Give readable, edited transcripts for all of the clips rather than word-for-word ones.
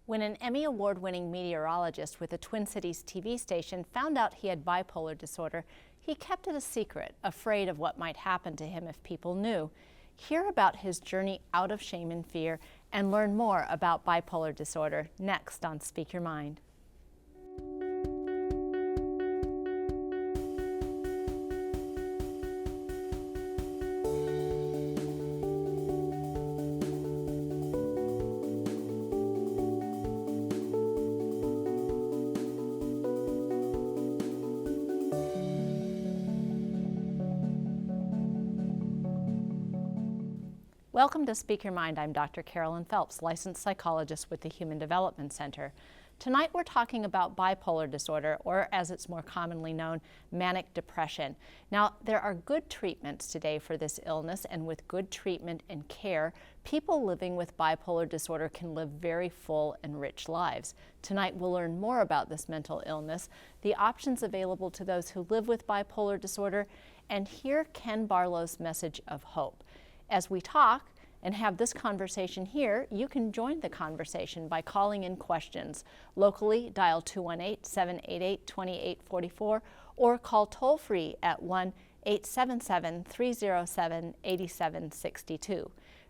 When an Emmy Award-winning meteorologist with the Twin Cities TV station found out he had bipolar disorder, he kept it a secret, afraid of what might happen to him if people knew. Hear about his journey out of shame and fear and learn more about bipolar disorder next on Speak Your Mind. Welcome to Speak Your Mind. I'm Dr. Carolyn Phelps, licensed psychologist with the Human Development Center. Tonight we're talking about bipolar disorder, or as it's more commonly known, manic depression. Now, there are good treatments today for this illness, and with good treatment and care, people living with bipolar disorder can live very full and rich lives. Tonight we'll learn more about this mental illness, the options available to those who live with bipolar disorder, and hear Ken Barlow's message of hope. As we talk and have this conversation here, you can join the conversation by calling in questions. Locally, dial 218-788-2844 or call toll-free at 1-877-307-8762.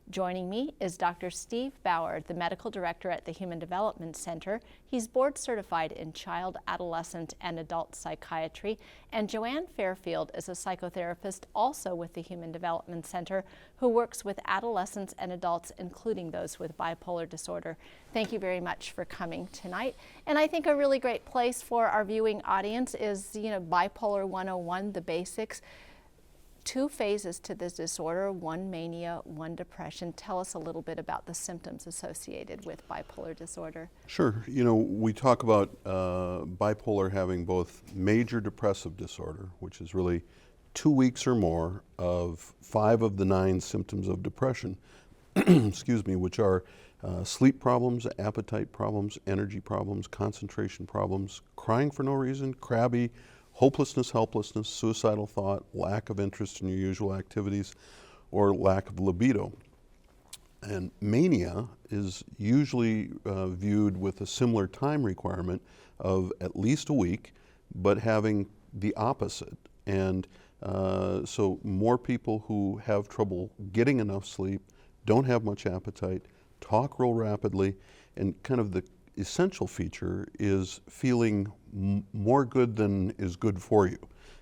Joining me is Dr. Steve Bauer, the medical director at the Human Development Center. He's board certified in child, adolescent, and adult psychiatry. And Joanne Fairfield is a psychotherapist also with the Human Development Center who works with adolescents and adults, including those with bipolar disorder. Thank you very much for coming tonight. And I think a really great place for our viewing audience is, Bipolar 101, the basics. 2 phases to this disorder, 1 mania, 1 depression. Tell us a little bit about the symptoms associated with bipolar disorder. Sure. We talk about bipolar having both major depressive disorder, which is really 2 weeks or more of 5 of the 9 symptoms of depression, excuse me, which are sleep problems, appetite problems, energy problems, concentration problems, crying for no reason, crabby, hopelessness, helplessness, suicidal thought, lack of interest in your usual activities, or lack of libido. And mania is usually viewed with a similar time requirement of at least a week, but having the opposite. And so more people who have trouble getting enough sleep, don't have much appetite, talk real rapidly, and kind of the essential feature is feeling more good than is good for you.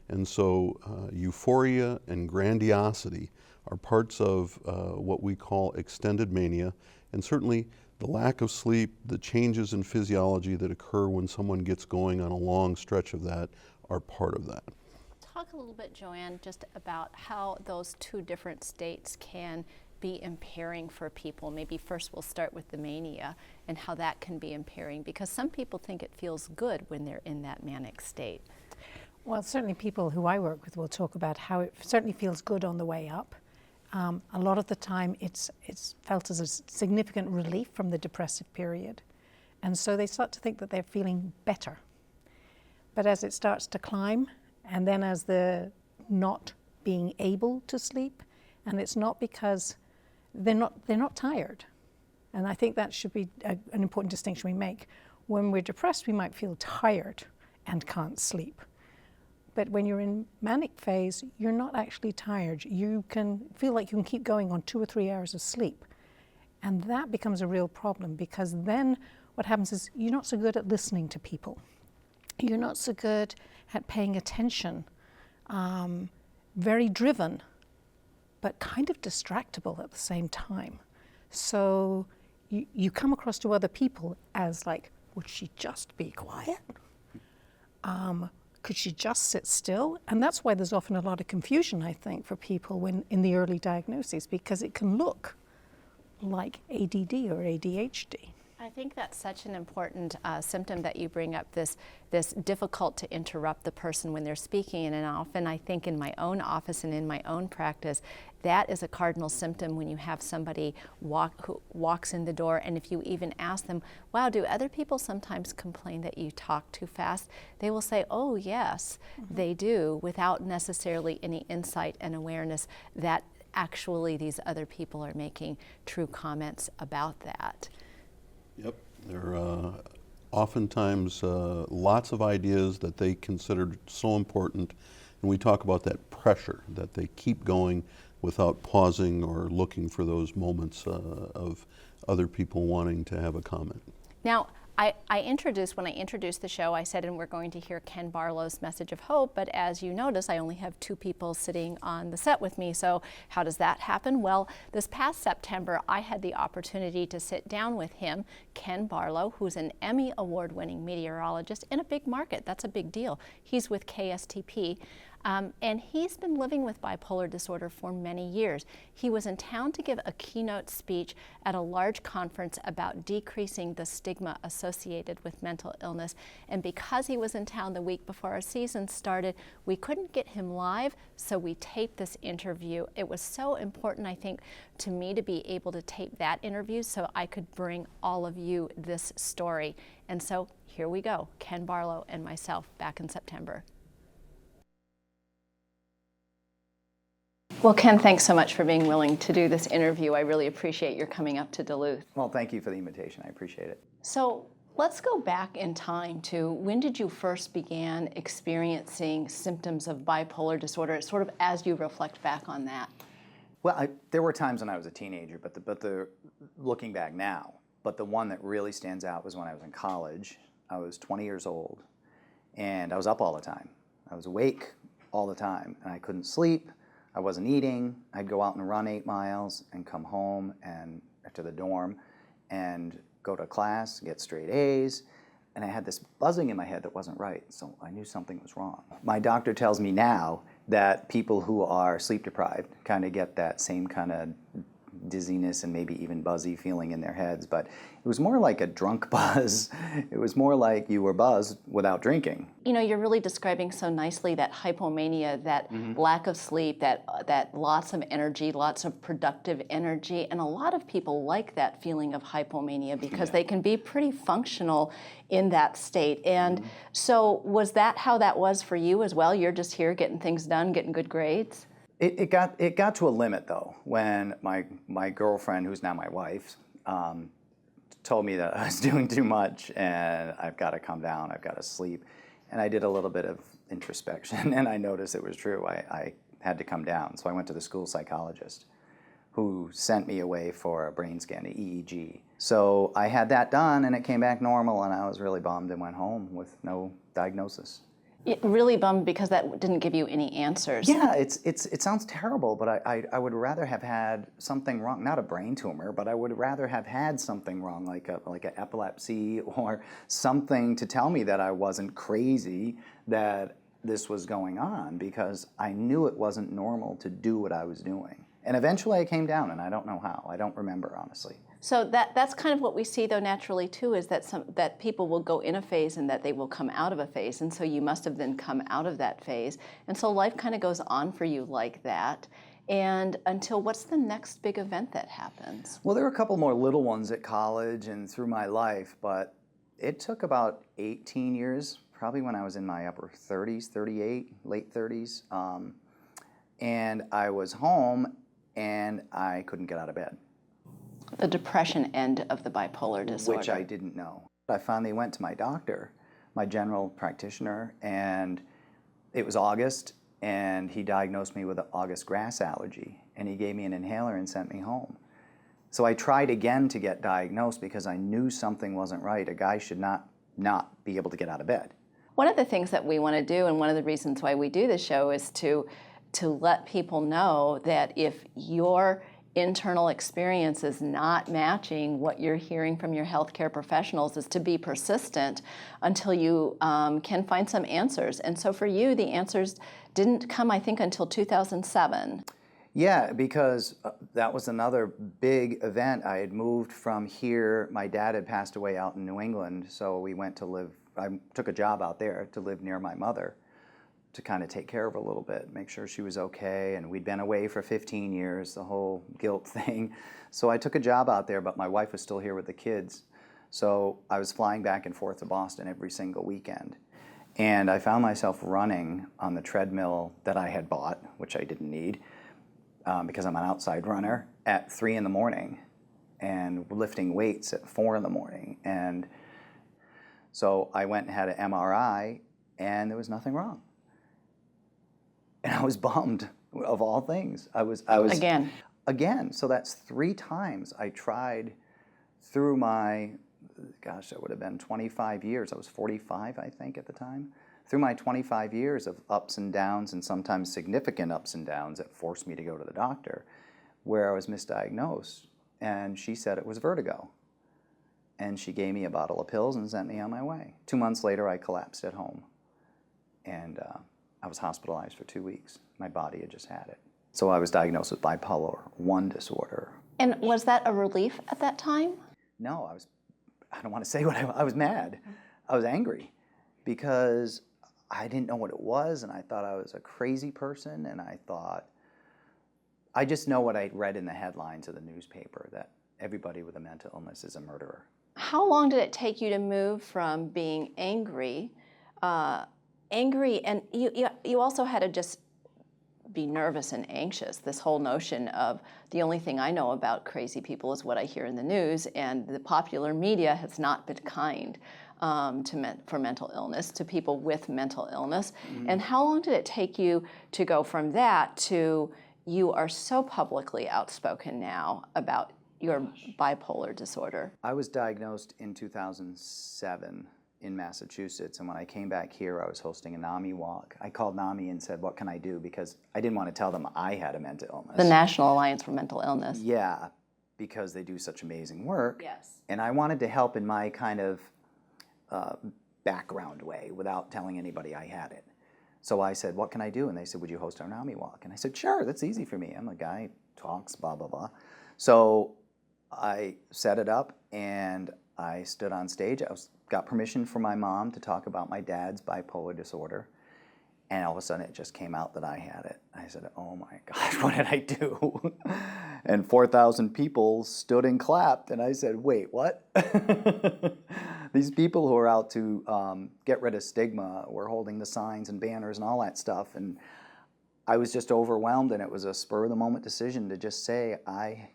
And so euphoria and grandiosity are parts of what we call extended mania, and certainly the lack of sleep, the changes in physiology that occur when someone gets going on a long stretch of that are part of that. Talk a little bit, Joanne, just about how those 2 different states can be impairing for people. Maybe first we'll start with the mania and how that can be impairing, because some people think it feels good when they're in that manic state. Well, certainly people who I work with will talk about how it certainly feels good on the way up. A lot of the time it's felt as a significant relief from the depressive period. And so they start to think that they're feeling better. But as it starts to climb, and then as the not being able to sleep, and it's not because they're not tired. And I think that should be an important distinction we make. When we're depressed, we might feel tired and can't sleep. But when you're in manic phase, you're not actually tired. You can feel like you can keep going on 2 or 3 hours of sleep. And that becomes a real problem, because then what happens is you're not so good at listening to people. You're not so good at paying attention, very driven, but kind of distractible at the same time. So you come across to other people as like, would she just be quiet? Could she just sit still? And that's why there's often a lot of confusion, I think, for people when in the early diagnoses, because it can look like ADD or ADHD. I think that's such an important symptom that you bring up, this difficult to interrupt the person when they're speaking. And often I think in my own office and in my own practice, that is a cardinal symptom when you have somebody who walks in the door, and if you even ask them, wow, do other people sometimes complain that you talk too fast? They will say, oh yes, they do, without necessarily any insight and awareness that actually these other people are making true comments about that. Yep, they're oftentimes lots of ideas that they considered so important, and we talk about that pressure, that they keep going without pausing or looking for those moments of other people wanting to have a comment. Now, when I introduced the show, I said, and we're going to hear Ken Barlow's message of hope, but as you notice, I only have 2 people sitting on the set with me, so how does that happen? Well, this past September, I had the opportunity to sit down with him, Ken Barlow, who's an Emmy award-winning meteorologist in a big market. That's a big deal. He's with KSTP. And he's been living with bipolar disorder for many years. He was in town to give a keynote speech at a large conference about decreasing the stigma associated with mental illness. And because he was in town the week before our season started, we couldn't get him live, so we taped this interview. It was so important, I think, to me to be able to tape that interview so I could bring all of you this story. And so here we go, Ken Barlow and myself back in September. Well, Ken, thanks so much for being willing to do this interview. I really appreciate your coming up to Duluth. Well, thank you for the invitation. I appreciate it. So let's go back in time to when did you first begin experiencing symptoms of bipolar disorder, sort of as you reflect back on that? Well, there were times when I was a teenager, but looking back now, but the one that really stands out was when I was in college. I was 20 years old, and I was up all the time. I was awake all the time, and I couldn't sleep. I wasn't eating. I'd go out and run 8 miles and come home and to the dorm and go to class, get straight A's. And I had this buzzing in my head that wasn't right, so I knew something was wrong. My doctor tells me now that people who are sleep deprived kind of get that same kind of dizziness and maybe even buzzy feeling in their heads, but it was more like a drunk buzz. It was more like you were buzzed without drinking. You know, you're really describing so nicely that hypomania, that lack of sleep, that lots of energy, lots of productive energy, and a lot of people like that feeling of hypomania because they can be pretty functional in that state. And so was that how that was for you as well? You're just here getting things done, getting good grades? It got to a limit though when my girlfriend, who's now my wife, told me that I was doing too much and I've got to calm down, I've got to sleep. And I did a little bit of introspection and I noticed it was true. I had to come down. So I went to the school psychologist who sent me away for a brain scan, an EEG. So I had that done and it came back normal and I was really bummed and went home with no diagnosis. It really bummed because that didn't give you any answers. Yeah, it sounds terrible, but I would rather have had something wrong, not a brain tumor, but I would rather have had something wrong, like an epilepsy or something to tell me that I wasn't crazy, that this was going on, because I knew it wasn't normal to do what I was doing. And eventually I came down, and I don't know how. I don't remember, honestly. So that's kind of what we see, though, naturally, too, is that people will go in a phase and that they will come out of a phase. And so you must have then come out of that phase. And so life kind of goes on for you like that. And until what's the next big event that happens? Well, there were a couple more little ones at college and through my life, but it took about 18 years, probably when I was in my upper 30s, 38, late 30s. And I was home and I couldn't get out of bed. The depression end of the bipolar disorder. Which I didn't know. I finally went to my doctor, my general practitioner, and it was August, and he diagnosed me with an August grass allergy, and he gave me an inhaler and sent me home. So I tried again to get diagnosed because I knew something wasn't right. A guy should not be able to get out of bed. One of the things that we want to do, and one of the reasons why we do this show, is to let people know that if your internal experience is not matching what you're hearing from your healthcare professionals, is to be persistent until you can find some answers. And so for you, the answers didn't come, I think, until 2007. Yeah, because that was another big event. I had moved from here. My dad had passed away out in New England, so we went to live, I took a job out there to live near my mother, to kind of take care of her a little bit, make sure she was okay. And we'd been away for 15 years, the whole guilt thing. So I took a job out there, but my wife was still here with the kids. So I was flying back and forth to Boston every single weekend. And I found myself running on the treadmill that I had bought, which I didn't need, because I'm an outside runner, at 3 in the morning, and lifting weights at 4 in the morning. And So I went and had an MRI, and there was nothing wrong. And I was bummed, of all things. I was Again, so that's 3 times I tried through my, gosh, that would have been 25 years. I was 45, I think, at the time. Through my 25 years of ups and downs, and sometimes significant ups and downs that forced me to go to the doctor, where I was misdiagnosed. And she said it was vertigo. And she gave me a bottle of pills and sent me on my way. 2 months later, I collapsed at home. And I was hospitalized for 2 weeks. My body had just had it. So I was diagnosed with bipolar I disorder. And was that a relief at that time? No, I don't want to say what I was mad. I was angry because I didn't know what it was, and I thought I was a crazy person, and I just know what I'd read in the headlines of the newspaper, that everybody with a mental illness is a murderer. How long did it take you to move from being angry, and you also had to just be nervous and anxious, this whole notion of the only thing I know about crazy people is what I hear in the news, and the popular media has not been kind for mental illness, to people with mental illness. Mm-hmm. And how long did it take you to go from that to you are so publicly outspoken now about your bipolar disorder? I was diagnosed in 2007 in Massachusetts, and when I came back here, I was hosting a NAMI walk. I called NAMI and said, what can I do? Because I didn't want to tell them I had a mental illness. The National Alliance for Mental Illness. Yeah, because they do such amazing work. Yes. And I wanted to help in my kind of background way without telling anybody I had it. So I said, what can I do? And they said, would you host our NAMI walk? And I said, sure, that's easy for me. I'm a guy who talks, blah, blah, blah. So I set it up, and I stood on stage. Got permission from my mom to talk about my dad's bipolar disorder, and all of a sudden it just came out that I had it. I said, oh my gosh, what did I do? And 4,000 people stood and clapped, and I said, wait, what? These people who are out to get rid of stigma were holding the signs and banners and all that stuff, and I was just overwhelmed, and it was a spur-of-the-moment decision to just say, I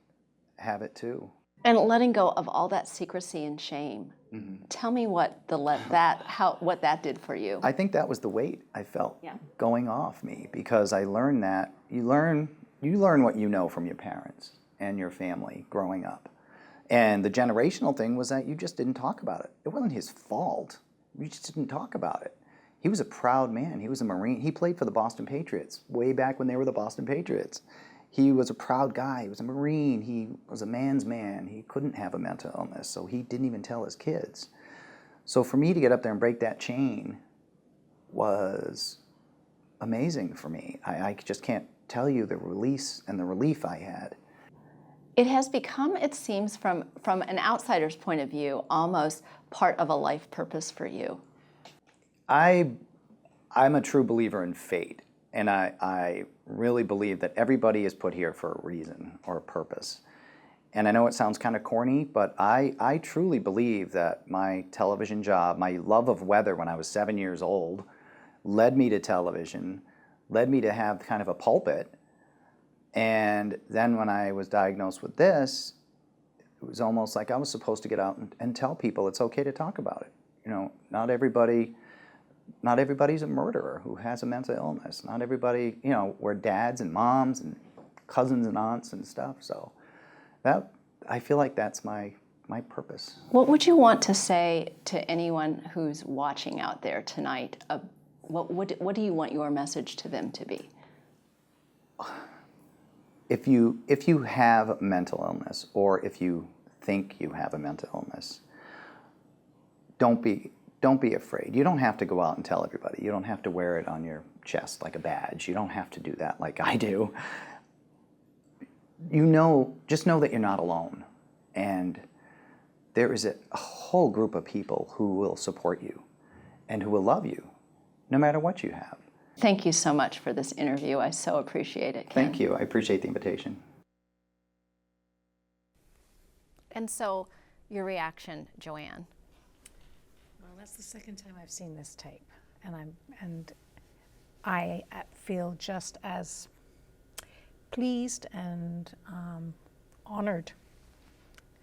have it too. And letting go of all that secrecy and shame. Mm-hmm. Tell me what what that did for you. I think that was the weight I felt going off me, because I learned that you learn what you know from your parents and your family growing up. And the generational thing was that you just didn't talk about it. It wasn't his fault. You just didn't talk about it. He was a proud man. He was a Marine. He played for the Boston Patriots way back when they were the Boston Patriots. He was a proud guy. He was a Marine. He was a man's man. He couldn't have a mental illness, so he didn't even tell his kids. So for me to get up there and break that chain was amazing for me. I just can't tell you the release and the relief I had. It has become, it seems, from an outsider's point of view, almost part of a life purpose for you. I'm a true believer in fate. And I really believe that everybody is put here for a reason or a purpose. And I know it sounds kind of corny, but I truly believe that my television job, my love of weather when I was 7 years old, led me to television, led me to have kind of a pulpit. And then when I was diagnosed with this, it was almost like I was supposed to get out and tell people it's okay to talk about it. You know, not everybody's a murderer who has a mental illness. Not everybody, you know, we're dads and moms and cousins and aunts and stuff. So I feel like that's my purpose. What would you want to say to anyone who's watching out there tonight? What do you want your message to them to be? If you have mental illness, or if you think you have a mental illness, don't be afraid. You don't have to go out and tell everybody. You don't have to wear it on your chest like a badge. You don't have to do that like I do. Just know that you're not alone. And there is a whole group of people who will support you and who will love you, no matter what you have. Thank you so much for this interview. I so appreciate it, Ken. Thank you. I appreciate the invitation. And so, your reaction, Joanne? Well, that's the second time I've seen this tape, and I feel just as pleased and honored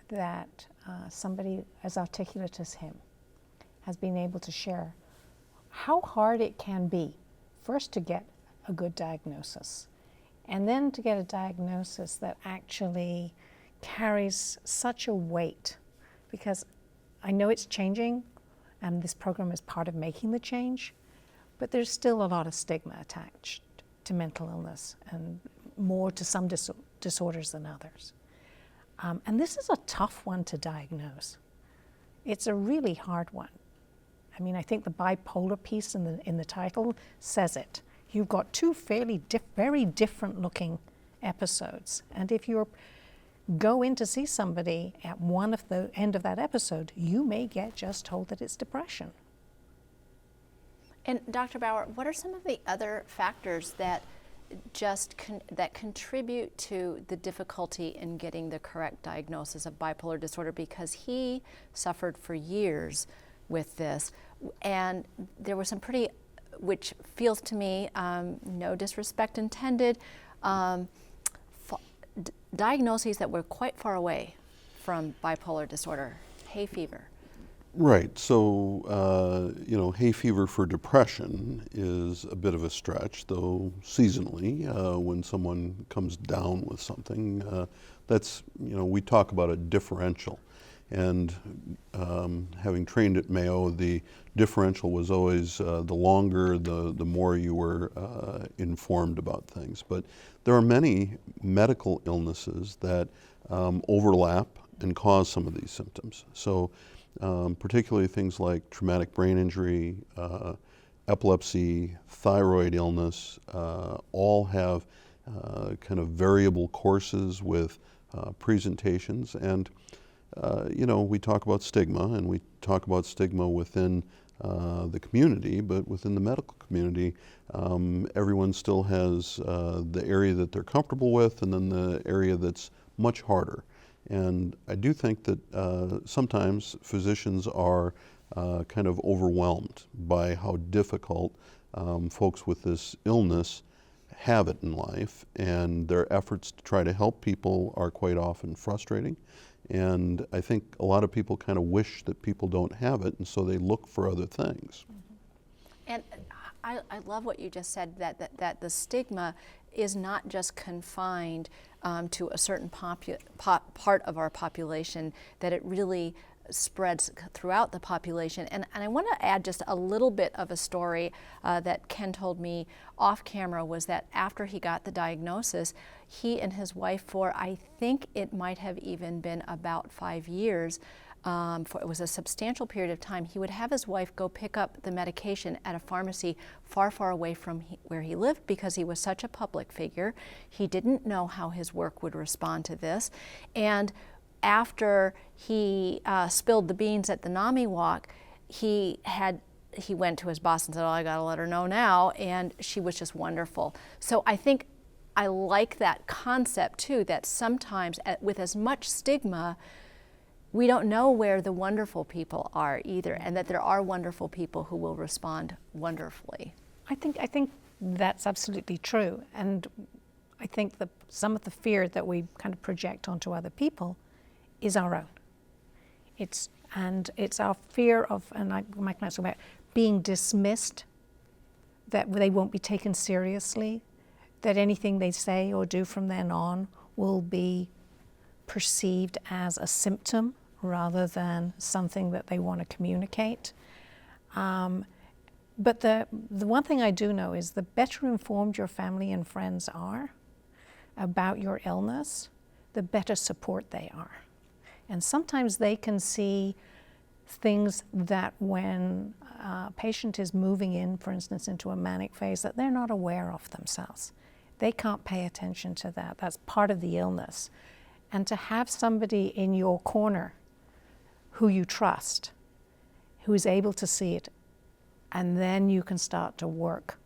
that somebody as articulate as him has been able to share how hard it can be, first to get a good diagnosis, and then to get a diagnosis that actually carries such a weight, because I know it's changing, and this program is part of making the change, but there's still a lot of stigma attached to mental illness, and more to some disorders than others. And this is a tough one to diagnose. It's a really hard one. I mean, I think the bipolar piece in the title says it. You've got two very different looking episodes, and if you go in to see somebody at one of the end of that episode, you may get just told that it's depression. And Dr. Bauer, what are some of the other factors that that contribute to the difficulty in getting the correct diagnosis of bipolar disorder? Because he suffered for years with this, and there was some pretty, which feels to me, no disrespect intended, diagnoses that were quite far away from bipolar disorder, hay fever. Right. So, hay fever for depression is a bit of a stretch, though seasonally, when someone comes down with something, that's, we talk about a differential. And having trained at Mayo, the differential was always the longer, the more you were informed about things. But there are many medical illnesses that overlap and cause some of these symptoms. So particularly things like traumatic brain injury, epilepsy, thyroid illness, all have kind of variable courses with presentations. And we talk about stigma, and we talk about stigma within the community, but within the medical community, everyone still has the area that they're comfortable with, and then the area that's much harder. And I do think that sometimes physicians are kind of overwhelmed by how difficult folks with this illness have it in life, and their efforts to try to help people are quite often frustrating. And I think a lot of people kind of wish that people don't have it, and so they look for other things. And I love what you just said, that the stigma is not just confined to a certain part of our population, that it really spreads throughout the population. And I want to add just a little bit of a story that Ken told me off camera, was that after he got the diagnosis, he and his wife, for I think it might have even been about 5 years, it was a substantial period of time, he would have his wife go pick up the medication at a pharmacy far, far away from where he lived, because he was such a public figure. He didn't know how his work would respond to this. And after he spilled the beans at the NAMI walk, he went to his boss and said, "Oh, I gotta let her know now," and she was just wonderful. So I think I like that concept too, that sometimes with as much stigma, we don't know where the wonderful people are either, and that there are wonderful people who will respond wonderfully. I think that's absolutely true, and I think that some of the fear that we kind of project onto other people is our own. It's our fear of, and Mike and I talk about being dismissed, that they won't be taken seriously, that anything they say or do from then on will be perceived as a symptom rather than something that they want to communicate. But the one thing I do know is the better informed your family and friends are about your illness, the better support they are. And sometimes they can see things that when a patient is moving in, for instance, into a manic phase, that they're not aware of themselves. They can't pay attention to that. That's part of the illness. And to have somebody in your corner who you trust, who is able to see it, and then you can start to work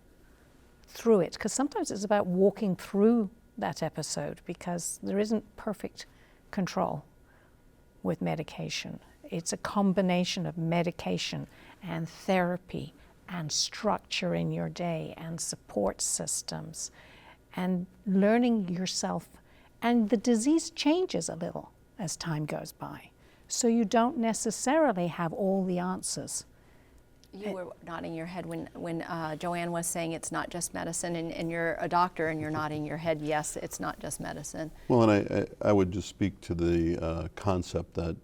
through it. Because sometimes it's about walking through that episode, because there isn't perfect control with medication. It's a combination of medication and therapy and structure in your day and support systems and learning yourself. And the disease changes a little as time goes by. So you don't necessarily have all the answers You were nodding your head when Joanne was saying it's not just medicine, and you're a doctor and you're nodding your head, yes, it's not just medicine. Well, and I would just speak to the concept that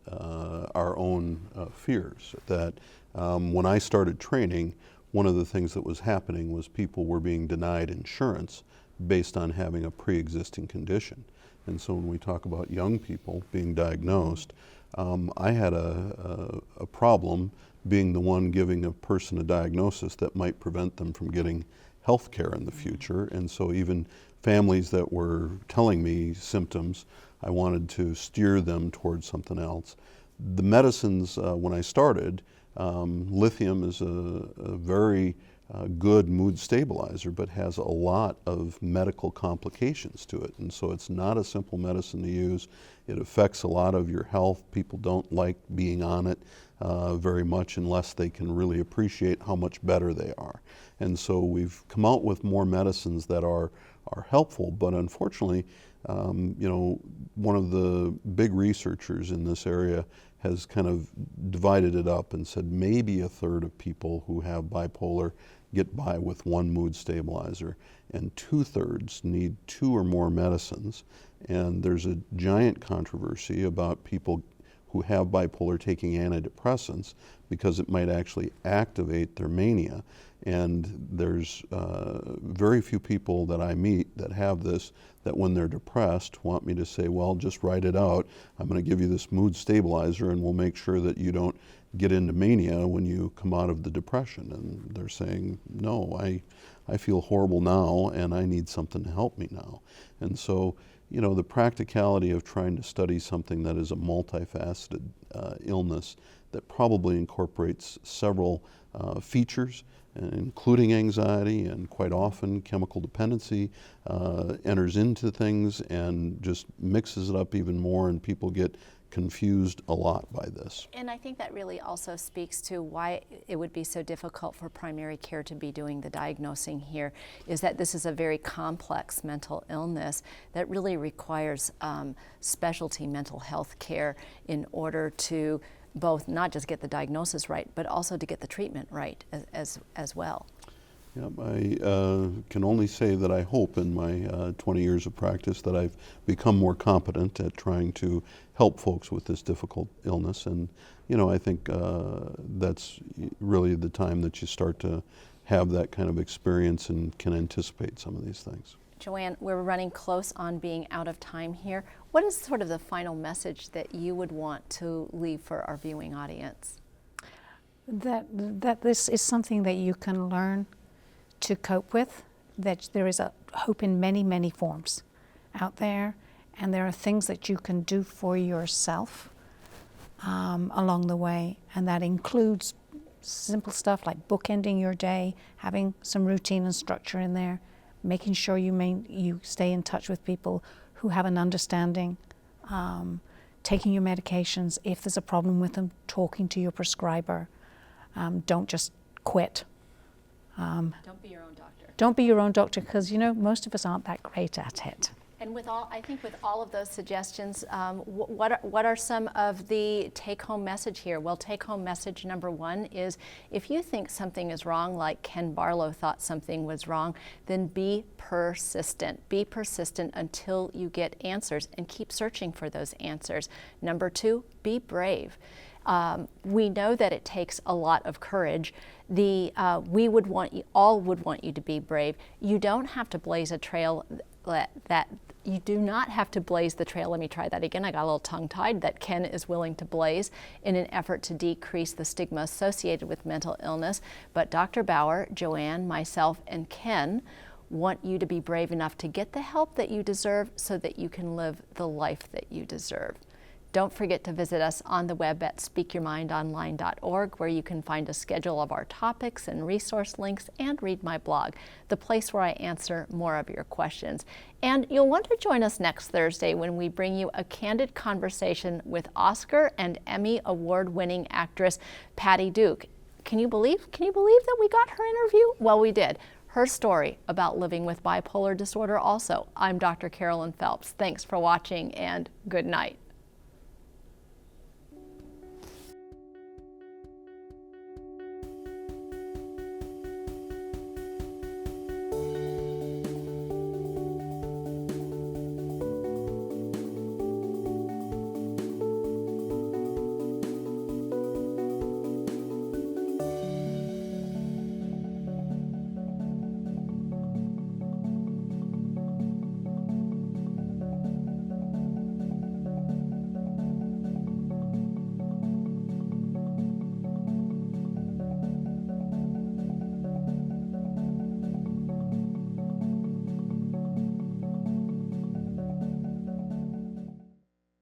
our own fears, that when I started training, one of the things that was happening was people were being denied insurance based on having a pre-existing condition. And so when we talk about young people being diagnosed, I had a problem being the one giving a person a diagnosis that might prevent them from getting health care in the future. And so even families that were telling me symptoms, I wanted to steer them towards something else. The medicines, when I started, lithium is a very good mood stabilizer, but has a lot of medical complications to it. And so it's not a simple medicine to use. It affects a lot of your health. People don't like being on it very much unless they can really appreciate how much better they are. And so we've come out with more medicines that are helpful, but unfortunately, you know, one of the big researchers in this area has kind of divided it up and said maybe a third of people who have bipolar get by with one mood stabilizer, and 2/3 need 2 or more medicines. And there's a giant controversy about people who have bipolar taking antidepressants because it might actually activate their mania. And there's very few people that I meet that have this, that when they're depressed want me to say, well, just write it out. I'm going to give you this mood stabilizer and we'll make sure that you don't get into mania when you come out of the depression. And they're saying, no, I feel horrible now and I need something to help me now. And so, you know, the practicality of trying to study something that is a multifaceted illness that probably incorporates several features, including anxiety, and quite often chemical dependency enters into things and just mixes it up even more, and people get confused a lot by this. And I think that really also speaks to why it would be so difficult for primary care to be doing the diagnosing here, is that this is a very complex mental illness that really requires specialty mental health care in order to both not just get the diagnosis right, but also to get the treatment right as well. Yep, I can only say that I hope in my 20 years of practice that I've become more competent at trying to help folks with this difficult illness. And, you know, I think that's really the time that you start to have that kind of experience and can anticipate some of these things. Joanne, we're running close on being out of time here. What is sort of the final message that you would want to leave for our viewing audience? That this is something that you can learn to cope with, that there is a hope in many, many forms out there, and there are things that you can do for yourself along the way, and that includes simple stuff like bookending your day, having some routine and structure in there, making sure you stay in touch with people who have an understanding, taking your medications if there's a problem with them, talking to your prescriber. Don't just quit. Don't be your own doctor. Don't be your own doctor, because, you know, most of us aren't that great at it. And I think with all of those suggestions, what are some of the take-home message here? Well, take-home message number one is, if you think something is wrong, like Ken Barlow thought something was wrong, then be persistent. Be persistent until you get answers, and keep searching for those answers. Number two, be brave. We know that it takes a lot of courage. We would want you, all would want you to be brave. You don't have to blaze a trail you do not have to blaze the trail, let me try that again, I got a little tongue-tied, that Ken is willing to blaze in an effort to decrease the stigma associated with mental illness. But Dr. Bauer, Joanne, myself, and Ken want you to be brave enough to get the help that you deserve so that you can live the life that you deserve. Don't forget to visit us on the web at speakyourmindonline.org, where you can find a schedule of our topics and resource links, and read my blog, the place where I answer more of your questions. And you'll want to join us next Thursday when we bring you a candid conversation with Oscar and Emmy award-winning actress Patty Duke. Can you believe that we got her interview? Well, we did. Her story about living with bipolar disorder also. I'm Dr. Carolyn Phelps. Thanks for watching, and good night.